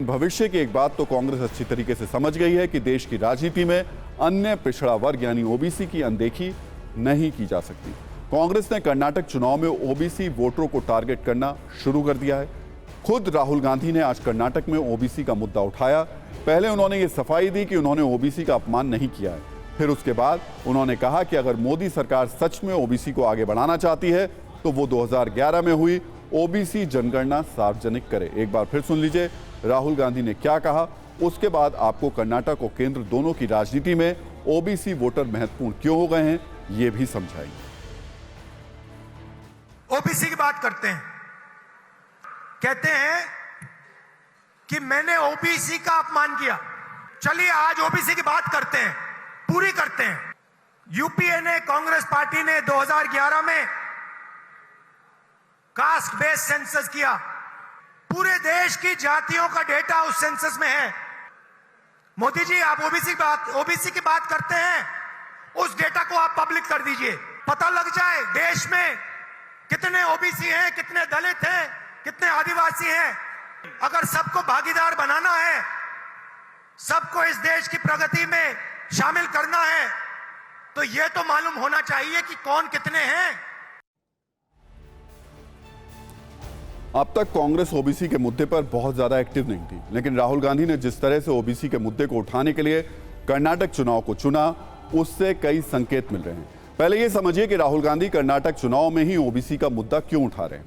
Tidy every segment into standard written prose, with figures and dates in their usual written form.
भविष्य की एक बात तो कांग्रेस अच्छी तरीके से समझ गई है कि देश की राजनीति में अन्य पिछड़ा वर्ग यानी ओबीसी की अनदेखी नहीं की जा सकती। कांग्रेस ने कर्नाटक चुनाव में ओबीसी वोटरों को टारगेट करना शुरू कर दिया है। खुद राहुल गांधी ने आज कर्नाटक में ओबीसी का मुद्दा उठाया। पहले उन्होंने ये सफाई दी कि उन्होंने ओबीसी का अपमान नहीं किया है। फिर उसके बाद उन्होंने कहा कि अगर मोदी सरकार सच में ओबीसी को आगे बढ़ाना चाहती है तो वो 2011 में हुई ओबीसी जनगणना सार्वजनिक करे। एक बार फिर सुन लीजिए राहुल गांधी ने क्या कहा, उसके बाद आपको कर्नाटक और केंद्र दोनों की राजनीति में ओबीसी वोटर महत्वपूर्ण क्यों हो गए हैं ये भी समझाएंगे। ओबीसी की बात करते हैं, कहते हैं कि मैंने ओबीसी का अपमान किया। चलिए आज ओबीसी की बात करते हैं, पूरी करते हैं। यूपीए ने, कांग्रेस पार्टी ने 2011 में कास्ट बेस्ड सेंसस किया। पूरे देश की जातियों का डेटा उस सेंसस में है। मोदी जी आप ओबीसी की बात करते हैं, उस डेटा को आप पब्लिक कर दीजिए, पता लग जाए देश में कितने ओबीसी हैं, कितने दलित हैं, कितने आदिवासी हैं। अगर सबको भागीदार बनाना है, सबको इस देश की प्रगति में शामिल करना है, तो यह तो मालूम होना चाहिए कि कौन कितने हैं। अब तक कांग्रेस ओबीसी के मुद्दे पर बहुत ज्यादा एक्टिव नहीं थी, लेकिन राहुल गांधी ने जिस तरह से ओबीसी के मुद्दे को उठाने के लिए कर्नाटक चुनाव को चुना, उससे कई संकेत मिल रहे हैं। पहले यह समझिए कि राहुल गांधी कर्नाटक चुनाव में ही ओबीसी का मुद्दा क्यों उठा रहे हैं।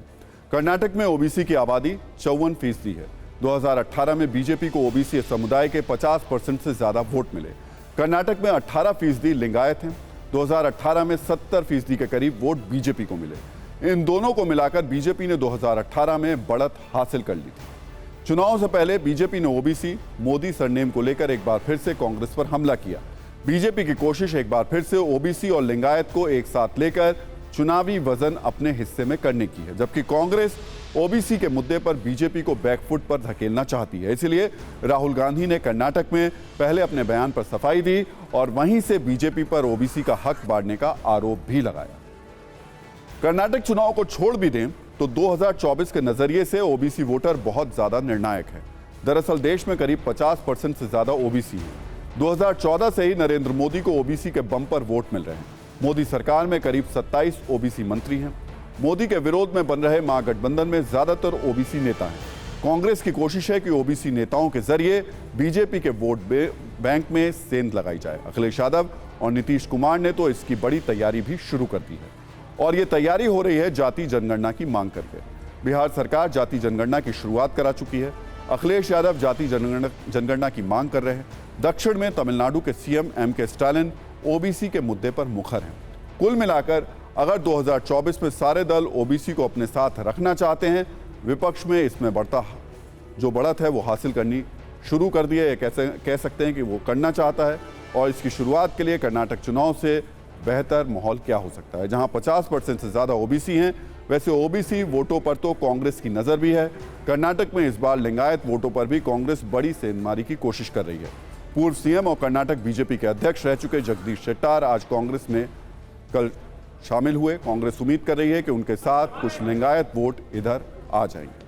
कर्नाटक में ओबीसी की आबादी 54% है। 2018 में बीजेपी को ओबीसी समुदाय के 50% से ज्यादा वोट मिले। कर्नाटक में 18% लिंगायत हैं। 2018 में 70% के करीब वोट बीजेपी को मिले। इन दोनों को मिलाकर बीजेपी ने 2018 में बढ़त हासिल कर ली थी। चुनाव से पहले बीजेपी ने ओबीसी मोदी सरनेम को लेकर एक बार फिर से कांग्रेस पर हमला किया। बीजेपी की कोशिश एक बार फिर से ओबीसी और लिंगायत को एक साथ लेकर चुनावी वजन अपने हिस्से में करने की है, जबकि कांग्रेस ओबीसी के मुद्दे पर बीजेपी को बैकफुट पर धकेलना चाहती है। इसलिए राहुल गांधी ने कर्नाटक में पहले अपने बयान पर सफाई दी और वहीं से बीजेपी पर ओबीसी का हक बांटने का आरोप भी लगाया। कर्नाटक चुनाव को छोड़ भी दें तो 2024 के नजरिए से ओबीसी वोटर बहुत ज्यादा निर्णायक है। दरअसल देश में करीब 50% से ज्यादा ओबीसी है। 2014 से ही नरेंद्र मोदी को ओबीसी के बम्पर वोट मिल रहे हैं। मोदी सरकार में करीब 27 ओबीसी मंत्री हैं। मोदी के विरोध में बन रहे महागठबंधन में ज्यादातर ओबीसी नेता हैं। कांग्रेस की कोशिश है कि ओबीसी नेताओं के जरिए बीजेपी के वोट बैंक में सेंध लगाई जाए। अखिलेश यादव और नीतीश कुमार ने तो इसकी बड़ी तैयारी भी शुरू कर दी है और ये तैयारी हो रही है जाति जनगणना की मांग करके। बिहार सरकार जाति जनगणना की शुरुआत करा चुकी है। अखिलेश यादव जाति जनगणना की मांग कर रहे हैं। दक्षिण में तमिलनाडु के सीएम एमके स्टालिन ओबीसी के मुद्दे पर मुखर हैं। कुल मिलाकर अगर 2024 में सारे दल ओबीसी को अपने साथ रखना चाहते हैं, विपक्ष में इसमें बढ़त है वो हासिल करनी शुरू कर दी है। कह सकते हैं कि वो करना चाहता है और इसकी शुरुआत के लिए कर्नाटक चुनाव से बेहतर माहौल क्या हो सकता है। जहां 50% से ज्यादा ओबीसी हैं, वैसे ओबीसी वोटों पर तो कांग्रेस की नजर भी है। कर्नाटक में इस बार लिंगायत वोटों पर भी कांग्रेस बड़ी सेंधमारी की कोशिश कर रही है। पूर्व सीएम और कर्नाटक बीजेपी के अध्यक्ष रह चुके जगदीश शेट्टार आज कांग्रेस में कल शामिल हुए। कांग्रेस उम्मीद कर रही है कि उनके साथ कुछ लिंगायत वोट इधर आ जाएंगे।